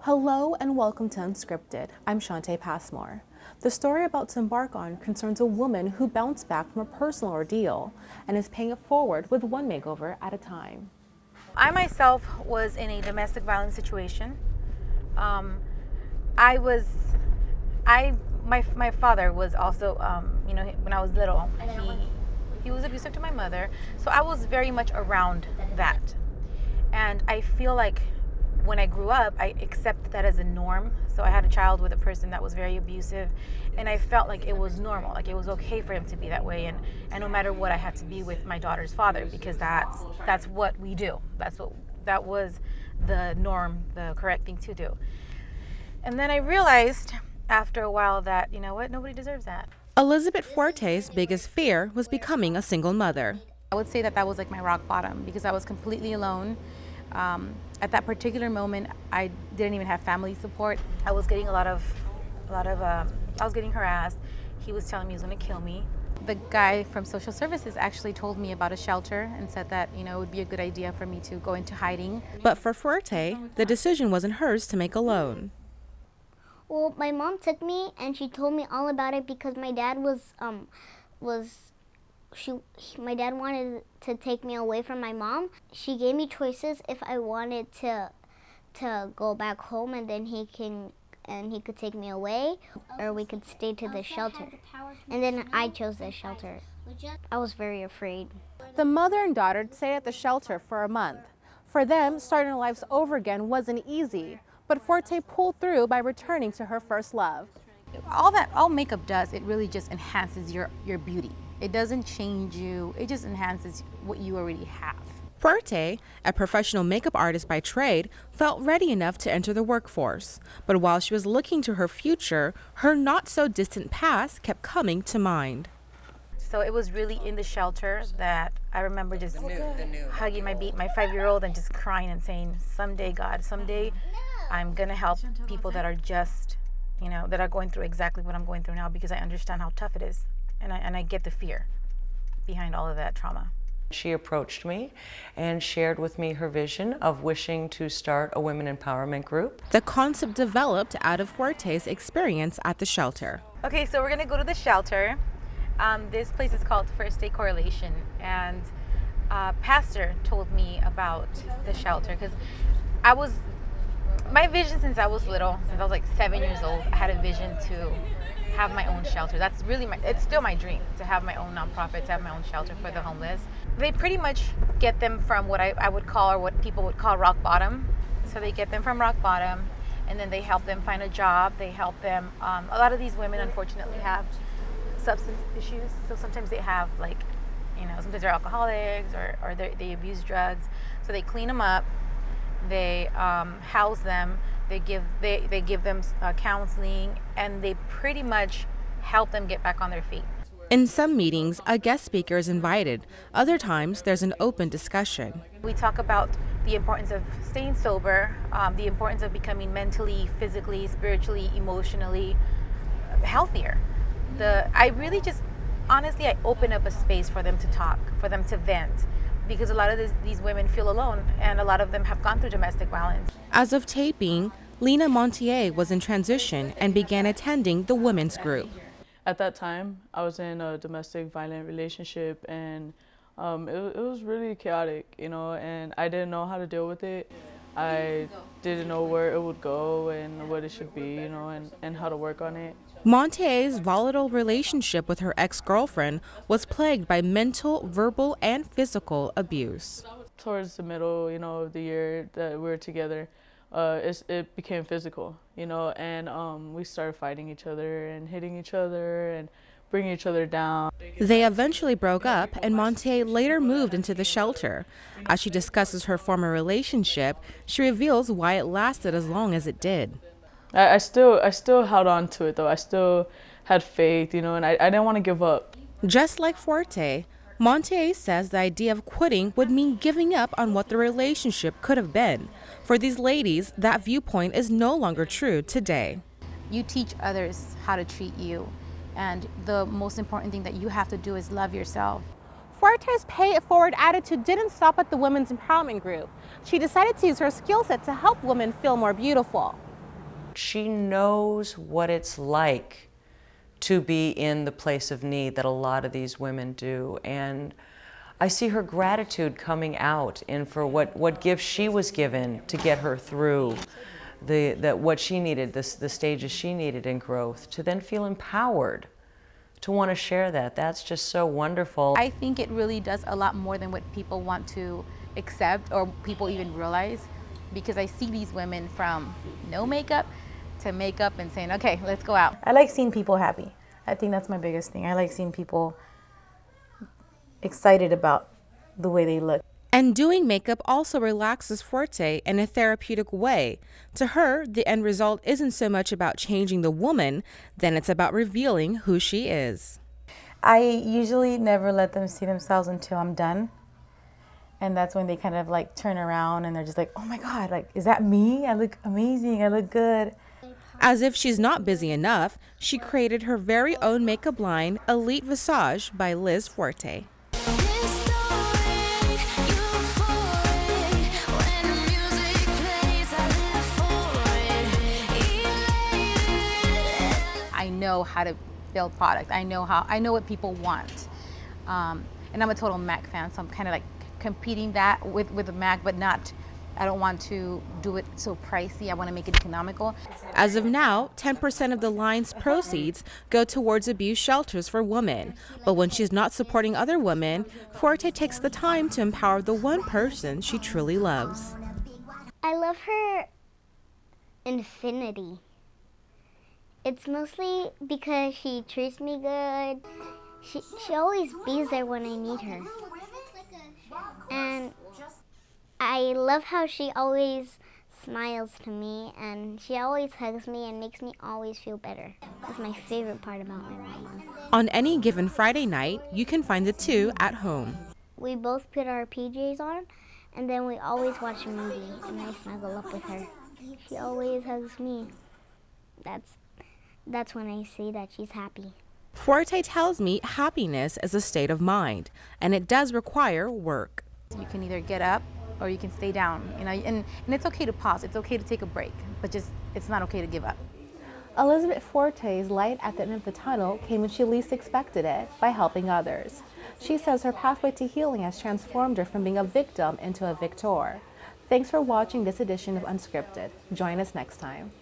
Hello and welcome to Unscripted. I'm Shantae Passmore. The story about to embark on concerns a woman who bounced back from a personal ordeal and is paying it forward with one makeover at a time. I myself was in a domestic violence situation. My father was also, when I was little, he was abusive to my mother. So I was very much around that. And I feel like when I grew up, I accepted that as a norm. So I had a child with a person that was very abusive, and I felt like it was normal, like it was okay for him to be that way, and no matter what, I had to be with my daughter's father because that's what we do. That was the norm, the correct thing to do. And then I realized after a while that, you know what, nobody deserves that. Elizabeth Fuerte's biggest fear was becoming a single mother. I would say that was like my rock bottom because I was completely alone. At that particular moment, I didn't even have family support. I was getting I was getting harassed. He was telling me he was going to kill me. The guy from social services actually told me about a shelter and said that, it would be a good idea for me to go into hiding. But for Fuerte, the decision wasn't hers to make alone. Well, my mom took me and she told me all about it because my dad my dad wanted to take me away from my mom. She gave me choices if I wanted to go back home and then he could take me away, or we could stay to the shelter. And then I chose the shelter. I was very afraid. The mother and daughter stayed at the shelter for a month. For them, starting their lives over again wasn't easy, but Fuerte pulled through by returning to her first love. All makeup does, it really just enhances your beauty. It doesn't change you, it just enhances what you already have. Fuerte, a professional makeup artist by trade, felt ready enough to enter the workforce. But while she was looking to her future, her not-so-distant past kept coming to mind. So it was really in the shelter that I remember just hugging my 5-year-old and just crying and saying, someday, God, someday I'm going to help people that are just, that are going through exactly what I'm going through now because I understand how tough it is. And I get the fear behind all of that trauma. She approached me and shared with me her vision of wishing to start a women empowerment group. The concept developed out of Fuerte's experience at the shelter. Okay, so we're gonna go to the shelter. This place is called First Day Correlation, and pastor told me about the shelter because my vision since I was little, since I was like 7 years old, I had a vision to have my own shelter. That's really it's still my dream to have my own nonprofit, to have my own shelter for the homeless. They pretty much get them from what I would call, or what people would call, rock bottom. So they get them from rock bottom, and then they help them find a job. They help them, a lot of these women unfortunately have substance issues. So sometimes they have sometimes they're alcoholics or they abuse drugs. So they clean them up, they house them, they give them counseling, and they pretty much help them get back on their feet. In some meetings, a guest speaker is invited. Other times, there's an open discussion. We talk about the importance of staying sober, the importance of becoming mentally, physically, spiritually, emotionally healthier. I really just, honestly, I open up a space for them to talk, for them to vent, because a lot of these women feel alone, and a lot of them have gone through domestic violence. As of taping, Lena Montier was in transition and began attending the women's group. At that time, I was in a domestic violent relationship, and it was really chaotic, and I didn't know how to deal with it. I didn't know where it would go and what it should be, and how to work on it. Montier's volatile relationship with her ex-girlfriend was plagued by mental, verbal, and physical abuse. Towards the middle, of the year that we were together, it became physical, and we started fighting each other and hitting each other and bringing each other down. They eventually broke up, and Montier later moved into the shelter. As she discusses her former relationship, she reveals why it lasted as long as it did. I still held on to it, though. I still had faith, and I didn't want to give up. Just like Fuerte, Montier says the idea of quitting would mean giving up on what the relationship could have been. For these ladies, that viewpoint is no longer true today. You teach others how to treat you, and the most important thing that you have to do is love yourself. Fuerte's pay-it-forward attitude didn't stop at the Women's Empowerment Group. She decided to use her skill set to help women feel more beautiful. She knows what it's like to be in the place of need that a lot of these women do. And I see her gratitude coming out in for what gifts she was given to get her through what she needed, the stages she needed in growth, to then feel empowered to want to share that. That's just so wonderful. I think it really does a lot more than what people want to accept or people even realize, because I see these women from no makeup to makeup and saying, okay, let's go out. I like seeing people happy. I think that's my biggest thing. I like seeing people excited about the way they look. And doing makeup also relaxes Fuerte in a therapeutic way. To her, the end result isn't so much about changing the woman, then it's about revealing who she is. I usually never let them see themselves until I'm done. And that's when they kind of like turn around and they're just like, oh my God, like, is that me? I look amazing, I look good. As if she's not busy enough, she created her very own makeup line, Elite Visage by Liz Fuerte. I know how to build product. I know what people want. And I'm a total MAC fan, so I'm kind of like competing that with the MAC, but I don't want to do it so pricey. I want to make it economical. As of now, 10% of the line's proceeds go towards abuse shelters for women. But when she's not supporting other women, Fuerte takes the time to empower the one person she truly loves. I love her infinity. It's mostly because she treats me good. She always be there when I need her. And I love how she always smiles to me, and she always hugs me and makes me always feel better. That's my favorite part about my mama. On any given Friday night, you can find the two at home. We both put our PJs on, and then we always watch a movie, and I snuggle up with her. She always hugs me. That's when I see that she's happy. Fuerte tells me happiness is a state of mind, and it does require work. You can either get up or you can stay down, and it's okay to pause. It's okay to take a break, but it's not okay to give up. Elizabeth Fuerte's light at the end of the tunnel came when she least expected it, by helping others. She says her pathway to healing has transformed her from being a victim into a victor. Thanks for watching this edition of Unscripted. Join us next time.